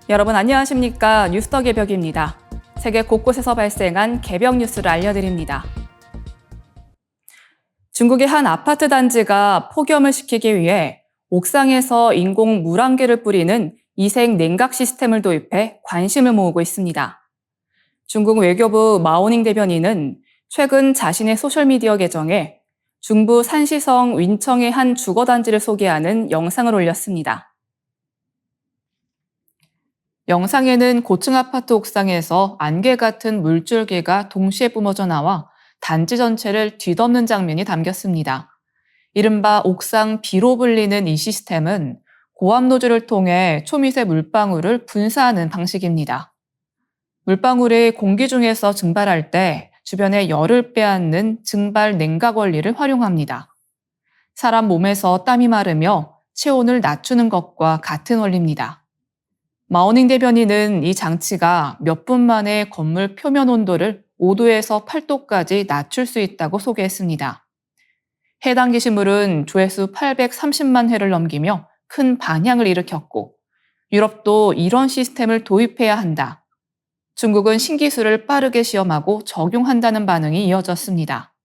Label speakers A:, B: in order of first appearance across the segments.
A: 여러분 안녕하십니까? 뉴스더 개벽입니다. 세계 곳곳에서 발생한 개벽 뉴스를 알려드립니다. 중국의 한 아파트 단지가 폭염을 식히기 위해 옥상에서 인공 물안개를 뿌리는 이색 냉각 시스템을 도입해 관심을 모으고 있습니다. 중국 외교부 마오닝 대변인은 최근 자신의 소셜미디어 계정에 중부 산시성 윈청의 한 주거단지를 소개하는 영상을 올렸습니다. 영상에는 고층 아파트 옥상에서 안개 같은 물줄기가 동시에 뿜어져 나와 단지 전체를 뒤덮는 장면이 담겼습니다. 이른바 옥상 비로 불리는 이 시스템은 고압 노즐을 통해 초미세 물방울을 분사하는 방식입니다. 물방울이 공기 중에서 증발할 때 주변에 열을 빼앗는 증발 냉각 원리를 활용합니다. 사람 몸에서 땀이 마르며 체온을 낮추는 것과 같은 원리입니다. 마오닝 대변인은 이 장치가 몇 분 만에 건물 표면 온도를 5도에서 8도까지 낮출 수 있다고 소개했습니다. 해당 게시물은 조회수 830만 회를 넘기며 큰 반향을 일으켰고, 유럽도 이런 시스템을 도입해야 한다. 중국은 신기술을 빠르게 시험하고 적용한다는 반응이 이어졌습니다.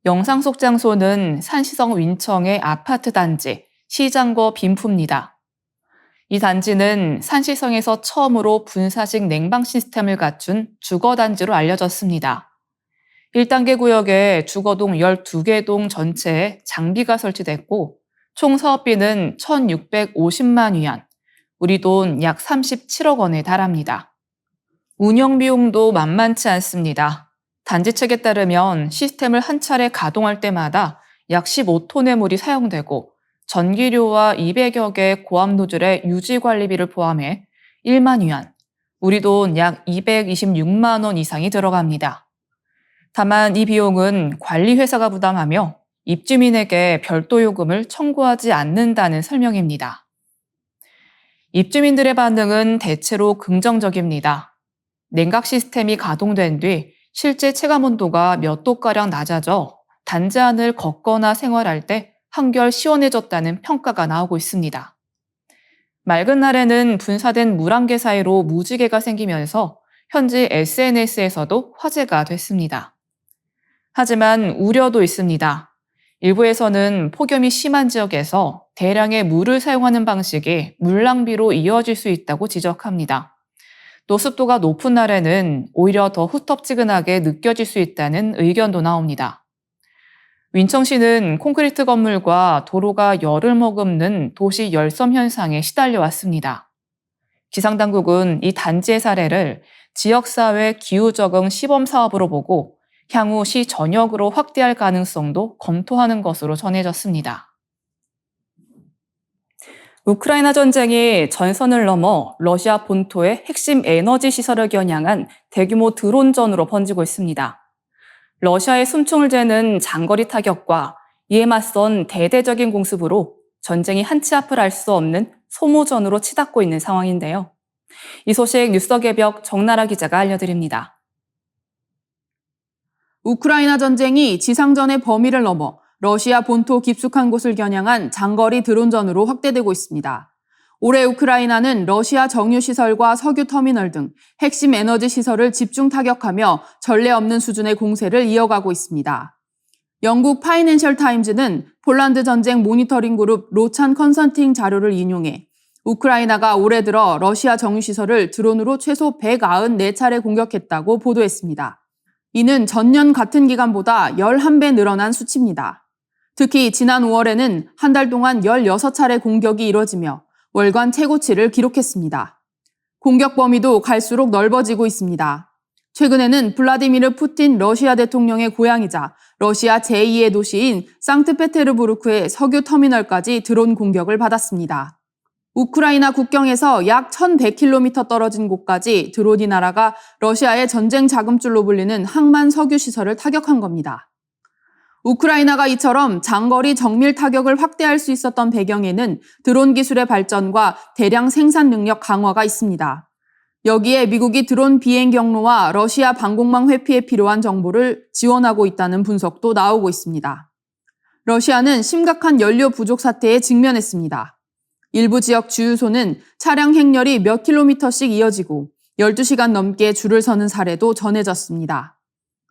A: 영상 속 장소는 산시성 윈청의 아파트 단지 시장거 빈푸입니다. 이 단지는 산시성에서 처음으로 분사식 냉방 시스템을 갖춘 주거단지로 알려졌습니다. 1단계 구역에 주거동 12개 동 전체에 장비가 설치됐고 총 사업비는 1,650만 위안, 우리 돈 약 37억 원에 달합니다. 운영 비용도 만만치 않습니다. 단지 측에 따르면 시스템을 한 차례 가동할 때마다 약 15톤의 물이 사용되고 전기료와 200여 개의 고압 노즐의 유지 관리비를 포함해 1만 위안, 우리 돈 약 226만 원 이상이 들어갑니다. 다만 이 비용은 관리회사가 부담하며 입주민에게 별도 요금을 청구하지 않는다는 설명입니다. 입주민들의 반응은 대체로 긍정적입니다. 냉각 시스템이 가동된 뒤 실제 체감 온도가 몇 도가량 낮아져 단지 안을 걷거나 생활할 때 한결 시원해졌다는 평가가 나오고 있습니다. 맑은 날에는 분사된 물안개 사이로 무지개가 생기면서 현지 SNS에서도 화제가 됐습니다. 하지만 우려도 있습니다. 일부에서는 폭염이 심한 지역에서 대량의 물을 사용하는 방식이 물 낭비로 이어질 수 있다고 지적합니다. 또 습도가 높은 날에는 오히려 더 후텁지근하게 느껴질 수 있다는 의견도 나옵니다. 윈청시는 콘크리트 건물과 도로가 열을 머금는 도시 열섬 현상에 시달려 왔습니다. 기상당국은 이 단지의 사례를 지역사회 기후 적응 시범 사업으로 보고 향후 시 전역으로 확대할 가능성도 검토하는 것으로 전해졌습니다. 우크라이나 전쟁이 전선을 넘어 러시아 본토의 핵심 에너지 시설을 겨냥한 대규모 드론전으로 번지고 있습니다. 러시아의 숨통을 재는 장거리 타격과 이에 맞선 대대적인 공습으로 전쟁이 한치 앞을 알 수 없는 소모전으로 치닫고 있는 상황인데요. 이 소식 뉴스더 개벽 정나라 기자가 알려드립니다.
B: 우크라이나 전쟁이 지상전의 범위를 넘어 러시아 본토 깊숙한 곳을 겨냥한 장거리 드론전으로 확대되고 있습니다. 올해 우크라이나는 러시아 정유시설과 석유터미널 등 핵심 에너지 시설을 집중 타격하며 전례 없는 수준의 공세를 이어가고 있습니다. 영국 파이낸셜 타임즈는 폴란드 전쟁 모니터링 그룹 로찬 컨설팅 자료를 인용해 우크라이나가 올해 들어 러시아 정유시설을 드론으로 최소 194차례 공격했다고 보도했습니다. 이는 전년 같은 기간보다 11배 늘어난 수치입니다. 특히 지난 5월에는 한 달 동안 16차례 공격이 이뤄지며 월간 최고치를 기록했습니다. 공격 범위도 갈수록 넓어지고 있습니다. 최근에는 블라디미르 푸틴 러시아 대통령의 고향이자 러시아 제2의 도시인 상트페테르부르크의 석유 터미널까지 드론 공격을 받았습니다. 우크라이나 국경에서 약 1100km 떨어진 곳까지 드론이 날아가 러시아의 전쟁 자금줄로 불리는 항만 석유 시설을 타격한 겁니다. 우크라이나가 이처럼 장거리 정밀 타격을 확대할 수 있었던 배경에는 드론 기술의 발전과 대량 생산 능력 강화가 있습니다. 여기에 미국이 드론 비행 경로와 러시아 방공망 회피에 필요한 정보를 지원하고 있다는 분석도 나오고 있습니다. 러시아는 심각한 연료 부족 사태에 직면했습니다. 일부 지역 주유소는 차량 행렬이 몇 킬로미터씩 이어지고 12시간 넘게 줄을 서는 사례도 전해졌습니다.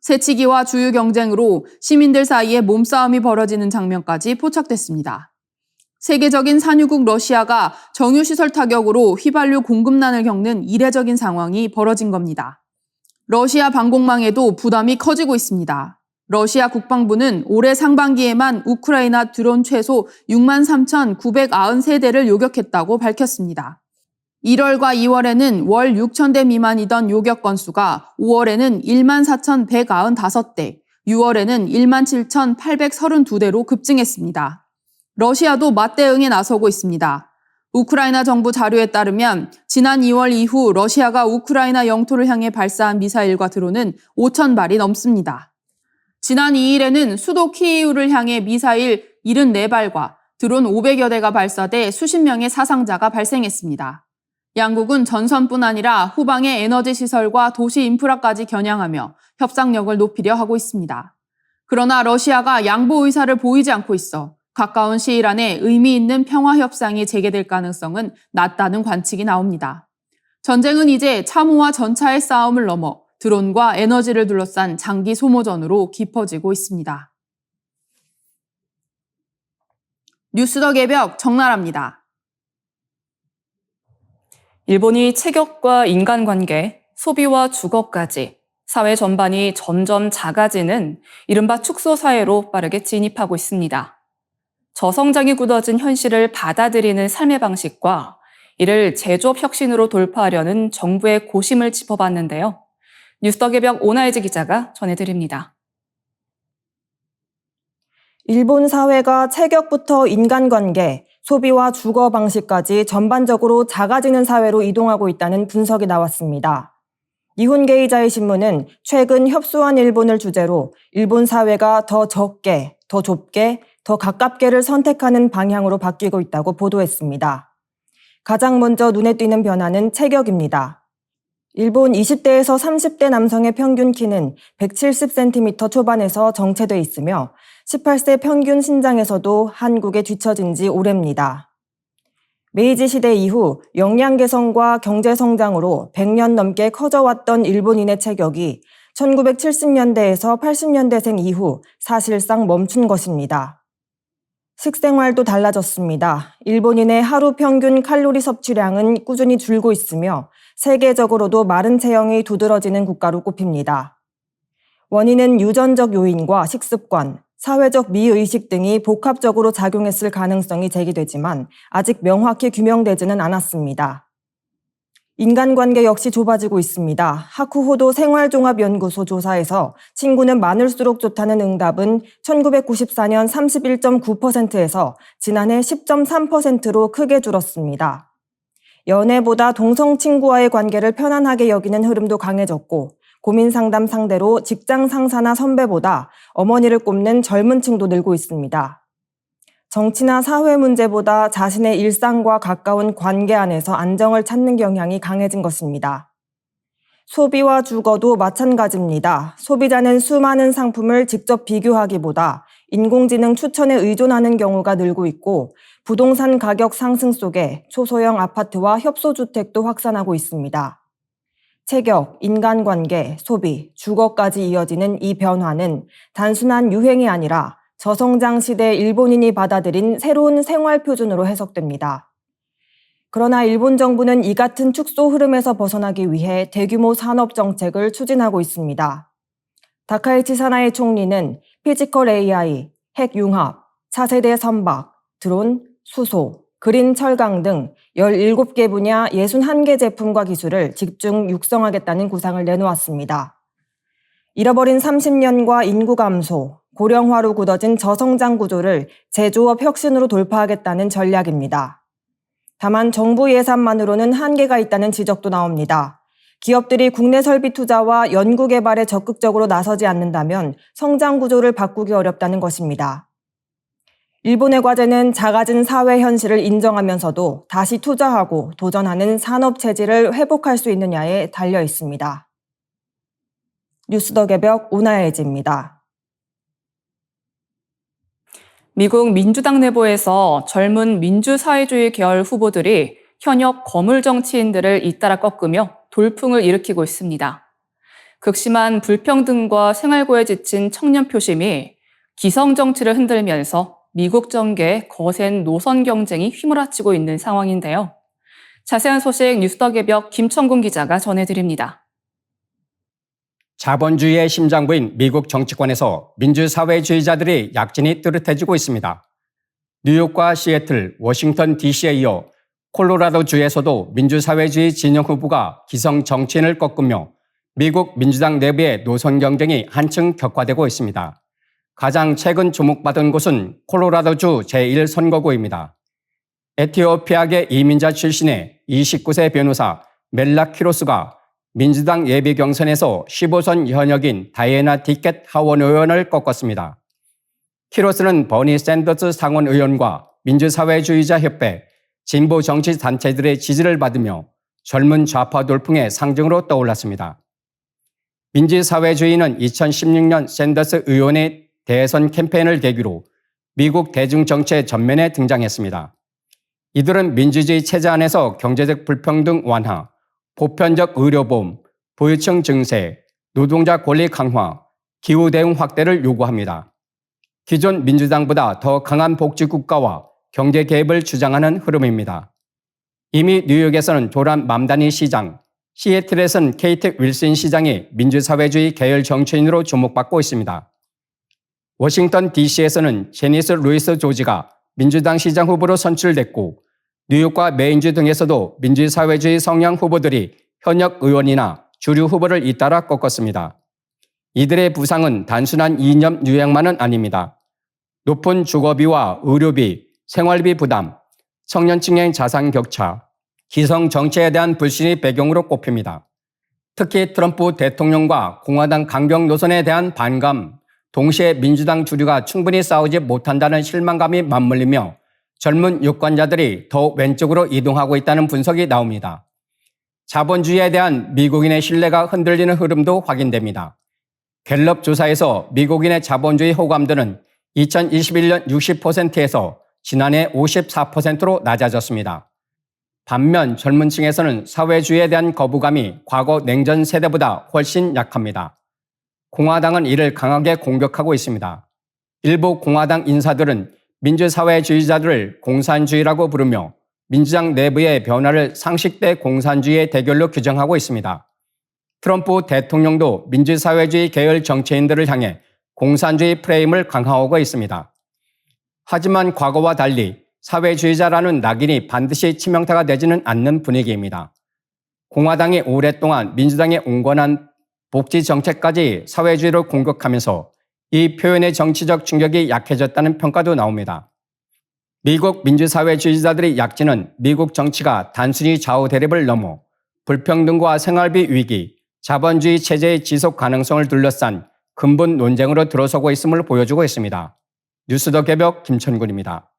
B: 새치기와 주유 경쟁으로 시민들 사이에 몸싸움이 벌어지는 장면까지 포착됐습니다. 세계적인 산유국 러시아가 정유시설 타격으로 휘발유 공급난을 겪는 이례적인 상황이 벌어진 겁니다. 러시아 방공망에도 부담이 커지고 있습니다. 러시아 국방부는 올해 상반기에만 우크라이나 드론 최소 63,993대를 요격했다고 밝혔습니다. 1월과 2월에는 월 6,000대 미만이던 요격 건수가 5월에는 14,195대, 6월에는 17,832대로 급증했습니다. 러시아도 맞대응에 나서고 있습니다. 우크라이나 정부 자료에 따르면 지난 2월 이후 러시아가 우크라이나 영토를 향해 발사한 미사일과 드론은 5,000발이 넘습니다. 지난 2일에는 수도 키이우를 향해 미사일 74발과 드론 500여 대가 발사돼 수십 명의 사상자가 발생했습니다. 양국은 전선뿐 아니라 후방의 에너지 시설과 도시 인프라까지 겨냥하며 협상력을 높이려 하고 있습니다. 그러나 러시아가 양보 의사를 보이지 않고 있어 가까운 시일 안에 의미 있는 평화 협상이 재개될 가능성은 낮다는 관측이 나옵니다. 전쟁은 이제 참호와 전차의 싸움을 넘어 드론과 에너지를 둘러싼 장기 소모전으로 깊어지고 있습니다. 뉴스 더 개벽 정나라입니다.
A: 일본이 체격과 인간관계, 소비와 주거까지 사회 전반이 점점 작아지는 이른바 축소 사회로 빠르게 진입하고 있습니다. 저성장이 굳어진 현실을 받아들이는 삶의 방식과 이를 제조업 혁신으로 돌파하려는 정부의 고심을 짚어봤는데요. 뉴스 더 개벽 오나혜지 기자가 전해드립니다.
C: 일본 사회가 체격부터 인간관계, 소비와 주거 방식까지 전반적으로 작아지는 사회로 이동하고 있다는 분석이 나왔습니다. 니혼 게이자이 신문은 최근 협소한 일본을 주제로 일본 사회가 더 적게, 더 좁게, 더 가깝게를 선택하는 방향으로 바뀌고 있다고 보도했습니다. 가장 먼저 눈에 띄는 변화는 체격입니다. 일본 20대에서 30대 남성의 평균 키는 170cm 초반에서 정체돼 있으며 18세 평균 신장에서도 한국에 뒤처진 지 오래입니다. 메이지 시대 이후 역량 개선과 경제 성장으로 100년 넘게 커져왔던 일본인의 체격이 1970년대에서 80년대생 이후 사실상 멈춘 것입니다. 식생활도 달라졌습니다. 일본인의 하루 평균 칼로리 섭취량은 꾸준히 줄고 있으며 세계적으로도 마른 체형이 두드러지는 국가로 꼽힙니다. 원인은 유전적 요인과 식습관, 사회적 미의식 등이 복합적으로 작용했을 가능성이 제기되지만 아직 명확히 규명되지는 않았습니다. 인간관계 역시 좁아지고 있습니다. 하쿠호도 생활종합연구소 조사에서 친구는 많을수록 좋다는 응답은 1994년 31.9%에서 지난해 10.3%로 크게 줄었습니다. 연애보다 동성 친구와의 관계를 편안하게 여기는 흐름도 강해졌고 고민 상담 상대로 직장 상사나 선배보다 어머니를 꼽는 젊은 층도 늘고 있습니다. 정치나 사회 문제보다 자신의 일상과 가까운 관계 안에서 안정을 찾는 경향이 강해진 것입니다. 소비와 주거도 마찬가지입니다. 소비자는 수많은 상품을 직접 비교하기보다 인공지능 추천에 의존하는 경우가 늘고 있고 부동산 가격 상승 속에 초소형 아파트와 협소주택도 확산하고 있습니다. 체격, 인간관계, 소비, 주거까지 이어지는 이 변화는 단순한 유행이 아니라 저성장 시대 일본인이 받아들인 새로운 생활 표준으로 해석됩니다. 그러나 일본 정부는 이 같은 축소 흐름에서 벗어나기 위해 대규모 산업 정책을 추진하고 있습니다. 다카이치 사나이 총리는 피지컬 AI, 핵 융합, 차세대 선박, 드론, 수소, 그린 철강 등 17개 분야 61개 제품과 기술을 집중 육성하겠다는 구상을 내놓았습니다. 잃어버린 30년과 인구 감소, 고령화로 굳어진 저성장 구조를 제조업 혁신으로 돌파하겠다는 전략입니다. 다만 정부 예산만으로는 한계가 있다는 지적도 나옵니다. 기업들이 국내 설비 투자와 연구 개발에 적극적으로 나서지 않는다면 성장 구조를 바꾸기 어렵다는 것입니다. 일본의 과제는 작아진 사회 현실을 인정하면서도 다시 투자하고 도전하는 산업 체질을 회복할 수 있느냐에 달려 있습니다. 뉴스 더 개벽 오나혜지입니다.
A: 미국 민주당 내부에서 젊은 민주사회주의 계열 후보들이 현역 거물 정치인들을 잇따라 꺾으며 돌풍을 일으키고 있습니다. 극심한 불평등과 생활고에 지친 청년 표심이 기성 정치를 흔들면서 미국 정계의 거센 노선 경쟁이 휘몰아치고 있는 상황인데요. 자세한 소식 뉴스더개벽 김천군 기자가 전해드립니다.
D: 자본주의의 심장부인 미국 정치권에서 민주사회주의자들의 약진이 뚜렷해지고 있습니다. 뉴욕과 시애틀, 워싱턴 DC에 이어 콜로라도주에서도 민주사회주의 진영 후보가 기성 정치인을 꺾으며 미국 민주당 내부의 노선 경쟁이 한층 격화되고 있습니다. 가장 최근 주목받은 곳은 콜로라도주 제1선거구입니다. 에티오피아계 이민자 출신의 29세 변호사 멜라 키로스가 민주당 예비 경선에서 15선 현역인 다이애나 티켓 하원 의원을 꺾었습니다. 키로스는 버니 샌더스 상원 의원과 민주사회주의자 협회, 진보 정치 단체들의 지지를 받으며 젊은 좌파 돌풍의 상징으로 떠올랐습니다. 민주사회주의는 2016년 샌더스 의원의 대선 캠페인을 계기로 미국 대중정치의 전면에 등장했습니다. 이들은 민주주의 체제 안에서 경제적 불평등 완화, 보편적 의료보험, 부유층 증세, 노동자 권리 강화, 기후 대응 확대를 요구합니다. 기존 민주당보다 더 강한 복지국가와 경제 개입을 주장하는 흐름입니다. 이미 뉴욕에서는 조란 맘다니 시장, 시애틀에서는 케이트 윌슨 시장이 민주사회주의 계열 정치인으로 주목받고 있습니다. 워싱턴 DC에서는 제니스 루이스 조지가 민주당 시장 후보로 선출됐고 뉴욕과 메인주 등에서도 민주사회주의 성향 후보들이 현역 의원이나 주류 후보를 잇따라 꺾었습니다. 이들의 부상은 단순한 이념 유행만은 아닙니다. 높은 주거비와 의료비, 생활비 부담, 청년층의 자산 격차, 기성 정치에 대한 불신이 배경으로 꼽힙니다. 특히 트럼프 대통령과 공화당 강경 노선에 대한 반감, 동시에 민주당 주류가 충분히 싸우지 못한다는 실망감이 맞물리며 젊은 유권자들이 더 왼쪽으로 이동하고 있다는 분석이 나옵니다. 자본주의에 대한 미국인의 신뢰가 흔들리는 흐름도 확인됩니다. 갤럽 조사에서 미국인의 자본주의 호감도는 2021년 60%에서 지난해 54%로 낮아졌습니다. 반면 젊은 층에서는 사회주의에 대한 거부감이 과거 냉전 세대보다 훨씬 약합니다. 공화당은 이를 강하게 공격하고 있습니다. 일부 공화당 인사들은 민주사회주의자들을 공산주의라고 부르며 민주당 내부의 변화를 상식대 공산주의의 대결로 규정하고 있습니다. 트럼프 대통령도 민주사회주의 계열 정치인들을 향해 공산주의 프레임을 강화하고 있습니다. 하지만 과거와 달리 사회주의자라는 낙인이 반드시 치명타가 되지는 않는 분위기입니다. 공화당이 오랫동안 민주당의 온건한 복지 정책까지 사회주의로 공격하면서 이 표현의 정치적 충격이 약해졌다는 평가도 나옵니다. 미국 민주사회주의자들의 약진은 미국 정치가 단순히 좌우 대립을 넘어 불평등과 생활비 위기, 자본주의 체제의 지속 가능성을 둘러싼 근본 논쟁으로 들어서고 있음을 보여주고 있습니다. 뉴스더개벽 김천군입니다.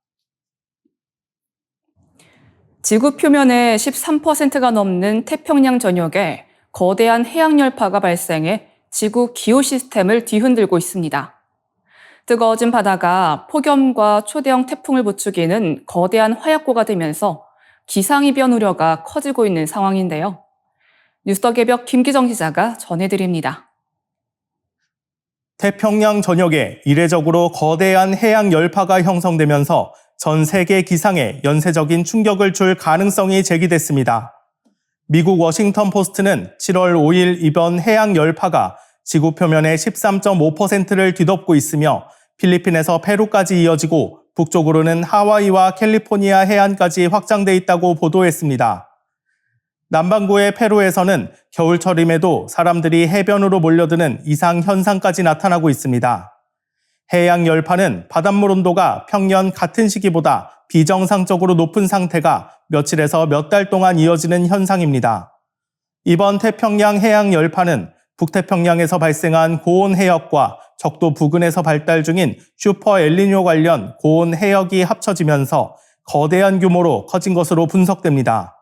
A: 지구 표면의 13%가 넘는 태평양 전역에 거대한 해양 열파가 발생해 지구 기후 시스템을 뒤흔들고 있습니다. 뜨거워진 바다가 폭염과 초대형 태풍을 부추기는 거대한 화약고가 되면서 기상이변 우려가 커지고 있는 상황인데요. 뉴스더개벽 김기정 기자가 전해드립니다.
E: 태평양 전역에 이례적으로 거대한 해양 열파가 형성되면서 전 세계 기상에 연쇄적인 충격을 줄 가능성이 제기됐습니다. 미국 워싱턴 포스트는 7월 5일 이번 해양 열파가 지구 표면의 13.5%를 뒤덮고 있으며 필리핀에서 페루까지 이어지고 북쪽으로는 하와이와 캘리포니아 해안까지 확장돼 있다고 보도했습니다. 남반구의 페루에서는 겨울철임에도 사람들이 해변으로 몰려드는 이상 현상까지 나타나고 있습니다. 해양 열파는 바닷물 온도가 평년 같은 시기보다 비정상적으로 높은 상태가 며칠에서 몇 달 동안 이어지는 현상입니다. 이번 태평양 해양 열파는 북태평양에서 발생한 고온 해역과 적도 부근에서 발달 중인 슈퍼 엘니뇨 관련 고온 해역이 합쳐지면서 거대한 규모로 커진 것으로 분석됩니다.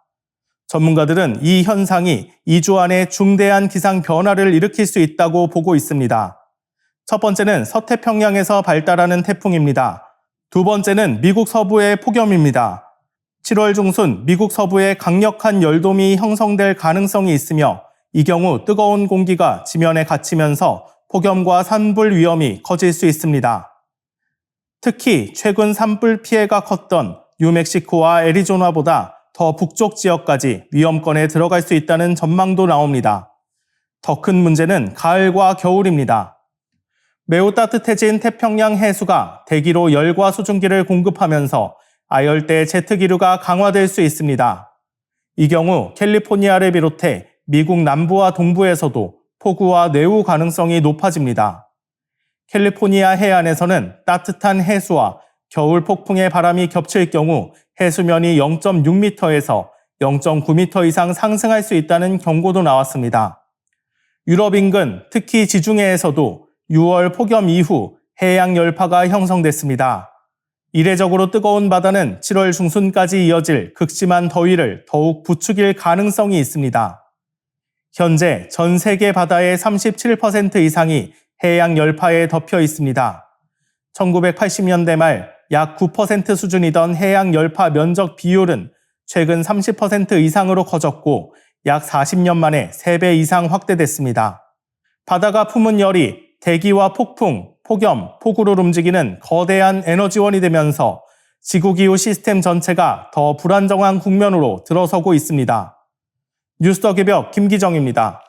E: 전문가들은 이 현상이 2주 안에 중대한 기상 변화를 일으킬 수 있다고 보고 있습니다. 첫 번째는 서태평양에서 발달하는 태풍입니다. 두 번째는 미국 서부의 폭염입니다. 7월 중순 미국 서부에 강력한 열돔이 형성될 가능성이 있으며 이 경우 뜨거운 공기가 지면에 갇히면서 폭염과 산불 위험이 커질 수 있습니다. 특히 최근 산불 피해가 컸던 뉴멕시코와 애리조나보다 더 북쪽 지역까지 위험권에 들어갈 수 있다는 전망도 나옵니다. 더 큰 문제는 가을과 겨울입니다. 매우 따뜻해진 태평양 해수가 대기로 열과 수증기를 공급하면서 아열대 제트기류가 강화될 수 있습니다. 이 경우 캘리포니아를 비롯해 미국 남부와 동부에서도 폭우와 뇌우 가능성이 높아집니다. 캘리포니아 해안에서는 따뜻한 해수와 겨울 폭풍의 바람이 겹칠 경우 해수면이 0.6m에서 0.9m 이상 상승할 수 있다는 경고도 나왔습니다. 유럽 인근, 특히 지중해에서도 6월 폭염 이후 해양 열파가 형성됐습니다. 이례적으로 뜨거운 바다는 7월 중순까지 이어질 극심한 더위를 더욱 부추길 가능성이 있습니다. 현재 전 세계 바다의 37% 이상이 해양 열파에 덮여 있습니다. 1980년대 말 약 9% 수준이던 해양 열파 면적 비율은 최근 30% 이상으로 커졌고 약 40년 만에 3배 이상 확대됐습니다. 바다가 품은 열이 대기와 폭풍, 폭염, 폭우를 움직이는 거대한 에너지원이 되면서 지구기후 시스템 전체가 더 불안정한 국면으로 들어서고 있습니다. 뉴스 더 개벽 김기정입니다.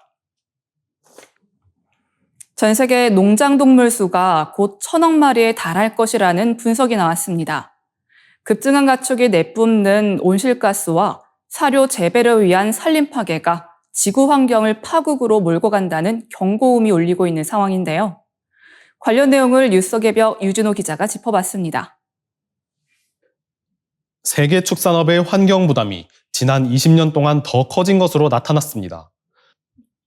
A: 전 세계 농장동물 수가 곧 1,000억 마리에 달할 것이라는 분석이 나왔습니다. 급증한 가축이 내뿜는 온실가스와 사료 재배를 위한 산림 파괴가 지구 환경을 파국으로 몰고 간다는 경고음이 울리고 있는 상황인데요. 관련 내용을 뉴스 개벽 유준호 기자가 짚어봤습니다.
F: 세계 축산업의 환경 부담이 지난 20년 동안 더 커진 것으로 나타났습니다.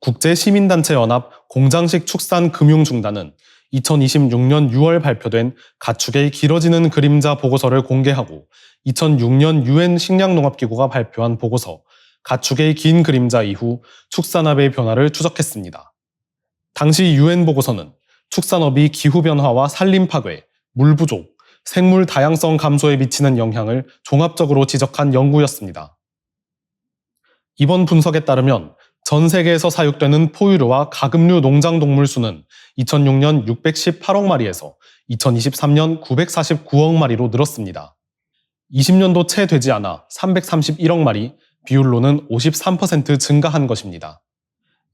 F: 국제시민단체 연합 공장식 축산 금융 중단은 2026년 6월 발표된 가축의 길어지는 그림자 보고서를 공개하고 2006년 유엔 식량농업기구가 발표한 보고서 가축의 긴 그림자 이후 축산업의 변화를 추적했습니다. 당시 유엔 보고서는 축산업이 기후변화와 산림 파괴, 물 부족, 생물 다양성 감소에 미치는 영향을 종합적으로 지적한 연구였습니다. 이번 분석에 따르면 전 세계에서 사육되는 포유류와 가금류 농장동물 수는 2006년 618억 마리에서 2023년 949억 마리로 늘었습니다. 20년도 채 되지 않아 331억 마리, 비율로는 53% 증가한 것입니다.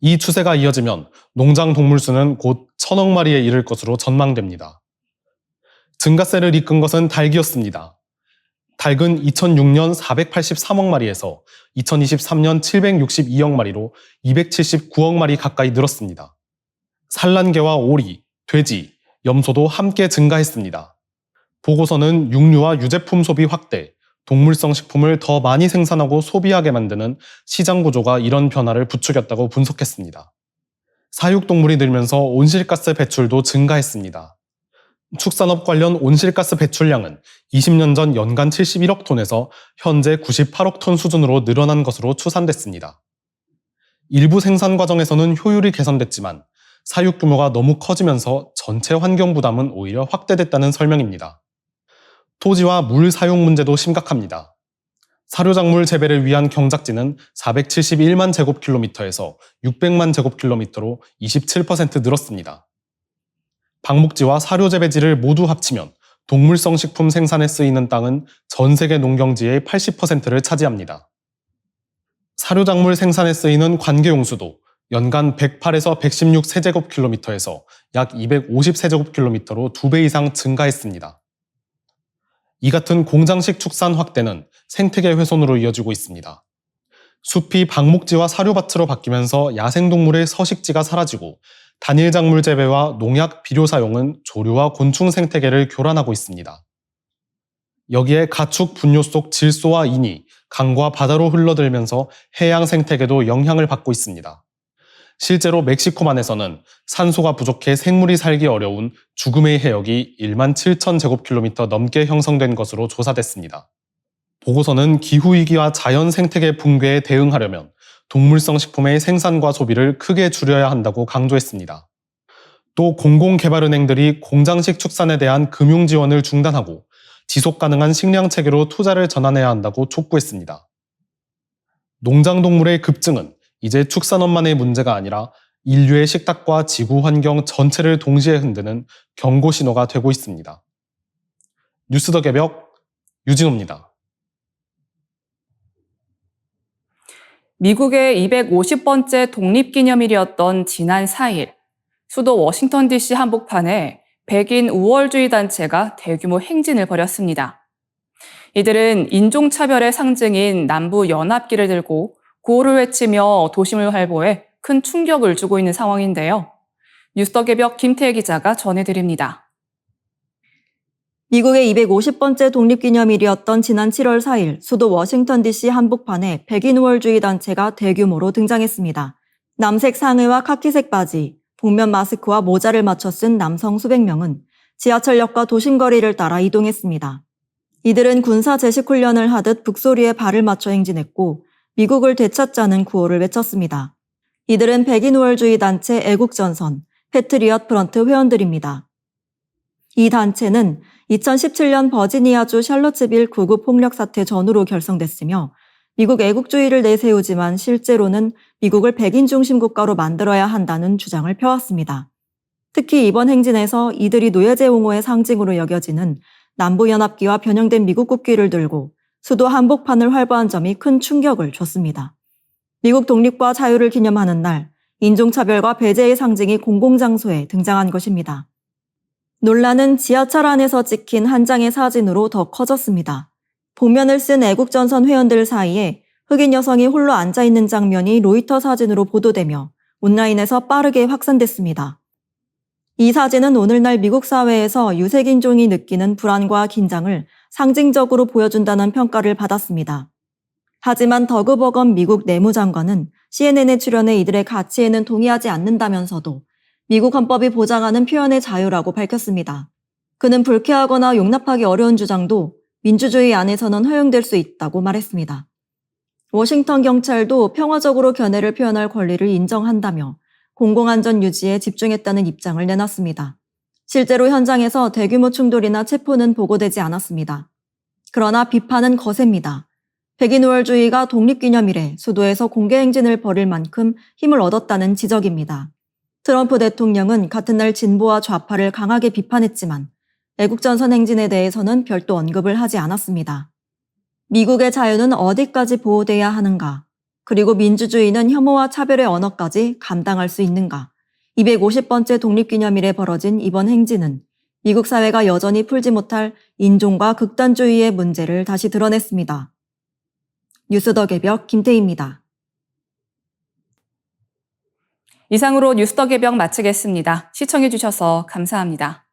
F: 이 추세가 이어지면 농장 동물 수는 곧 1,000억 마리에 이를 것으로 전망됩니다. 증가세를 이끈 것은 닭이었습니다. 닭은 2006년 483억 마리에서 2023년 762억 마리로 279억 마리 가까이 늘었습니다. 산란개와 오리, 돼지, 염소도 함께 증가했습니다. 보고서는 육류와 유제품 소비 확대, 동물성 식품을 더 많이 생산하고 소비하게 만드는 시장 구조가 이런 변화를 부추겼다고 분석했습니다. 사육동물이 늘면서 온실가스 배출도 증가했습니다. 축산업 관련 온실가스 배출량은 20년 전 연간 71억 톤에서 현재 98억 톤 수준으로 늘어난 것으로 추산됐습니다. 일부 생산 과정에서는 효율이 개선됐지만 사육 규모가 너무 커지면서 전체 환경 부담은 오히려 확대됐다는 설명입니다. 토지와 물 사용 문제도 심각합니다. 사료작물 재배를 위한 경작지는 471만 제곱킬로미터에서 600만 제곱킬로미터로 27% 늘었습니다. 방목지와 사료 재배지를 모두 합치면 동물성 식품 생산에 쓰이는 땅은 전 세계 농경지의 80%를 차지합니다. 사료작물 생산에 쓰이는 관계용수도 연간 108에서 116 세제곱킬로미터에서 약 250 세제곱킬로미터로 2배 이상 증가했습니다. 이 같은 공장식 축산 확대는 생태계 훼손으로 이어지고 있습니다. 숲이 방목지와 사료밭으로 바뀌면서 야생동물의 서식지가 사라지고 단일 작물 재배와 농약, 비료 사용은 조류와 곤충 생태계를 교란하고 있습니다. 여기에 가축 분뇨 속 질소와 인이 강과 바다로 흘러들면서 해양 생태계도 영향을 받고 있습니다. 실제로 멕시코만에서는 산소가 부족해 생물이 살기 어려운 죽음의 해역이 1만 7천 제곱킬로미터 넘게 형성된 것으로 조사됐습니다. 보고서는 기후위기와 자연 생태계 붕괴에 대응하려면 동물성 식품의 생산과 소비를 크게 줄여야 한다고 강조했습니다. 또 공공개발은행들이 공장식 축산에 대한 금융 지원을 중단하고 지속 가능한 식량 체계로 투자를 전환해야 한다고 촉구했습니다. 농장 동물의 급증은 이제 축산업만의 문제가 아니라 인류의 식탁과 지구 환경 전체를 동시에 흔드는 경고 신호가 되고 있습니다. 뉴스 더 개벽 유진호입니다.
A: 미국의 250번째 독립기념일이었던 지난 4일, 수도 워싱턴 DC 한복판에 백인 우월주의 단체가 대규모 행진을 벌였습니다. 이들은 인종차별의 상징인 남부 연합기를 들고 구호를 외치며 도심을 활보해 큰 충격을 주고 있는 상황인데요. 뉴스더 개벽 김태혜 기자가 전해드립니다.
G: 미국의 250번째 독립기념일이었던 지난 7월 4일 수도 워싱턴 DC 한복판에 백인 우월주의 단체가 대규모로 등장했습니다. 남색 상의와 카키색 바지, 복면 마스크와 모자를 맞춰 쓴 남성 수백 명은 지하철역과 도심거리를 따라 이동했습니다. 이들은 군사 제식 훈련을 하듯 북소리에 발을 맞춰 행진했고 미국을 되찾자는 구호를 외쳤습니다. 이들은 백인 우월주의 단체 애국전선, 패트리엇 프런트 회원들입니다. 이 단체는 2017년 버지니아주 샬럿츠빌 구급 폭력 사태 전후로 결성됐으며 미국 애국주의를 내세우지만 실제로는 미국을 백인 중심 국가로 만들어야 한다는 주장을 펴왔습니다. 특히 이번 행진에서 이들이 노예제 옹호의 상징으로 여겨지는 남부연합기와 변형된 미국 국기를 들고 수도 한복판을 활보한 점이 큰 충격을 줬습니다. 미국 독립과 자유를 기념하는 날, 인종차별과 배제의 상징이 공공장소에 등장한 것입니다. 논란은 지하철 안에서 찍힌 한 장의 사진으로 더 커졌습니다. 복면을 쓴 애국전선 회원들 사이에 흑인 여성이 홀로 앉아있는 장면이 로이터 사진으로 보도되며 온라인에서 빠르게 확산됐습니다. 이 사진은 오늘날 미국 사회에서 유색인종이 느끼는 불안과 긴장을 상징적으로 보여준다는 평가를 받았습니다. 하지만 더그 버건 미국 내무장관은 CNN에 출연해 이들의 가치에는 동의하지 않는다면서도 미국 헌법이 보장하는 표현의 자유라고 밝혔습니다. 그는 불쾌하거나 용납하기 어려운 주장도 민주주의 안에서는 허용될 수 있다고 말했습니다. 워싱턴 경찰도 평화적으로 견해를 표현할 권리를 인정한다며 공공안전 유지에 집중했다는 입장을 내놨습니다. 실제로 현장에서 대규모 충돌이나 체포는 보고되지 않았습니다. 그러나 비판은 거셉니다. 백인 우월주의가 독립기념일에 수도에서 공개행진을 벌일 만큼 힘을 얻었다는 지적입니다. 트럼프 대통령은 같은 날 진보와 좌파를 강하게 비판했지만 애국전선 행진에 대해서는 별도 언급을 하지 않았습니다. 미국의 자유는 어디까지 보호돼야 하는가? 그리고 민주주의는 혐오와 차별의 언어까지 감당할 수 있는가? 250번째 독립기념일에 벌어진 이번 행진은 미국 사회가 여전히 풀지 못할 인종과 극단주의의 문제를 다시 드러냈습니다. 뉴스 더 개벽 김태희입니다.
A: 이상으로 뉴스 더 개벽 마치겠습니다. 시청해주셔서 감사합니다.